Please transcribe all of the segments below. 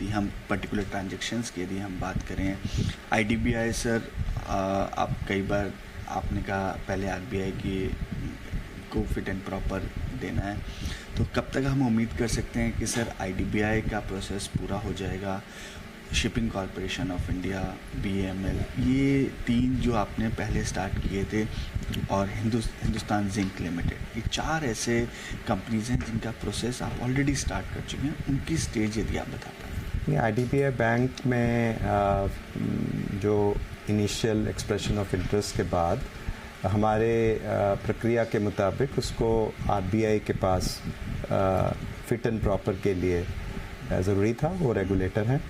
यदि हम particular transactions की यदि हम बात करें, IDBI सर, आप कई बार आपने कहा पहले RBI की को फिट एंड प्रॉपर देना है, तो कब तक हम उम्मीद कर सकते हैं कि सर IDBI का प्रोसेस पूरा हो जाएगा? Shipping corporation of India, BAML, ये 3 जो आपने पहले स्टार्ट किए थे, और हिंदुस्तान जिंक लिमिटेड, ये 4 ऐसे कंपनीज हैं जिनका प्रोसेस आप ऑलरेडी स्टार्ट कर चुके हैं, उनकी स्टेज यदि आप बता पाएँ। IDBI बैंक में जो इनिशियल एक्सप्रेशन ऑफ इंटरेस्ट के बाद हमारे प्रक्रिया के मुताबिक उसको RBI के पास फिट एंड प्रॉपर के लिए ज़रूरी था, वो रेगुलेटर हैं,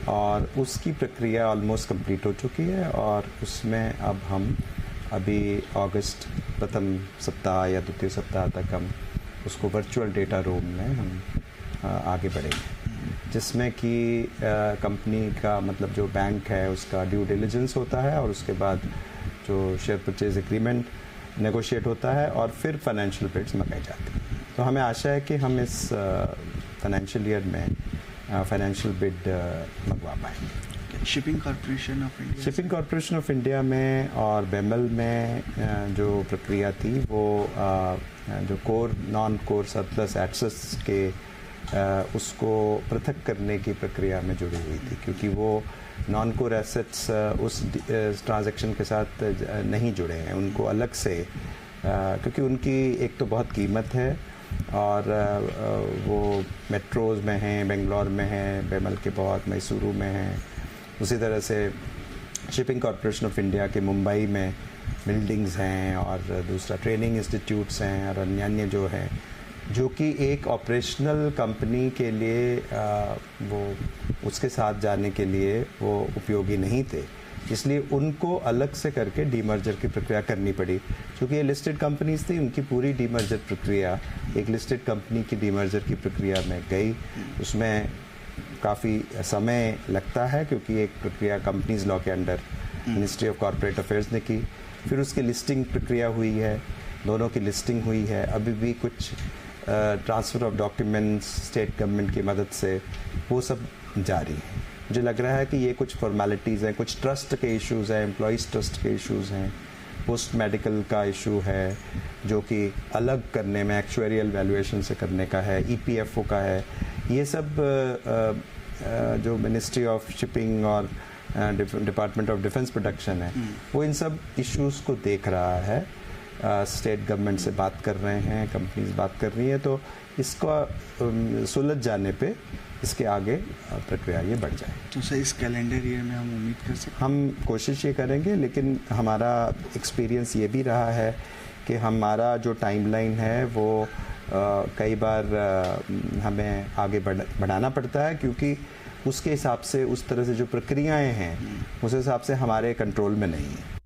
और उसकी प्रक्रिया ऑलमोस्ट कंप्लीट हो चुकी है। और उसमें अब हम अभी अगस्त प्रथम सप्ताह या द्वितीय सप्ताह तक हम उसको वर्चुअल डेटा रूम में हम आगे बढ़ेंगे, जिसमें कि कंपनी का मतलब जो बैंक है उसका ड्यू डिलिजेंस होता है, और उसके बाद जो शेयर परचेज एग्रीमेंट नेगोशिएट होता है, और फिर फाइनेंशियल बिड्स मंगाई जाती हैं। तो हमें आशा है कि हम इस फाइनेंशियल ईयर में फाइनेंशियल बिड मंगवा पाएंगे। शिपिंग कॉरपोरेशन ऑफ इंडिया में और BAML में जो प्रक्रिया थी वो जो core non core surplus assets के उसको पृथक करने की प्रक्रिया में जुड़ी हुई थी, क्योंकि वो नॉन कोर एसेट्स उस ट्रांजैक्शन के साथ नहीं जुड़े हैं, उनको अलग से, क्योंकि उनकी एक तो बहुत कीमत है, और वो मेट्रोज़ में हैं, बेंगलोर में हैं, BAML के बहुत मैसूरू में हैं, उसी तरह से शिपिंग कॉरपोरेशन ऑफ इंडिया के मुंबई में बिल्डिंग्स हैं, और दूसरा ट्रेनिंग इंस्टीट्यूट्स हैं, और अन्य जो हैं, जो कि एक ऑपरेशनल कंपनी के लिए वो उसके साथ जाने के लिए वो उपयोगी नहीं थे, इसलिए उनको अलग से करके डीमर्जर की प्रक्रिया करनी पड़ी। क्योंकि ये लिस्टेड कंपनीज थी, उनकी पूरी डीमर्जर प्रक्रिया एक लिस्टेड कंपनी की डीमर्जर की प्रक्रिया में गई, उसमें काफ़ी समय लगता है, क्योंकि एक प्रक्रिया कंपनीज लॉ के under ministry of corporate affairs ने की, फिर उसकी लिस्टिंग प्रक्रिया हुई है, दोनों की लिस्टिंग हुई है, अभी भी कुछ transfer of documents state government की मदद से वो सब जारी है। मुझे लग रहा है कि ये कुछ फॉर्मेलिटीज़ हैं, कुछ ट्रस्ट के इश्यूज़ हैं, एम्प्लॉइज़ ट्रस्ट के इश्यूज़ हैं, पोस्ट मेडिकल का इशू है जो कि अलग करने में एक्चुअरियल वैल्यूएशन से करने का है, EPFO का है, ये सब जो मिनिस्ट्री ऑफ शिपिंग और डिपार्टमेंट ऑफ डिफेंस प्रोडक्शन है वो इन सब इश्यूज़ को देख रहा है, स्टेट गवर्नमेंट से बात कर रहे हैं, कंपनीज बात कर रही है, तो इसको सुलझ जाने पे इसके आगे प्रक्रिया ये बढ़ जाए। तो सर इस कैलेंडर ईयर में हम उम्मीद कर सकते हैं? हम कोशिश ये करेंगे, लेकिन हमारा एक्सपीरियंस ये भी रहा है कि हमारा जो टाइमलाइन है वो कई बार हमें आगे बढ़ाना पड़ता है, क्योंकि उसके हिसाब से उस तरह से जो प्रक्रियाएं हैं उस हिसाब से हमारे कंट्रोल में नहीं है।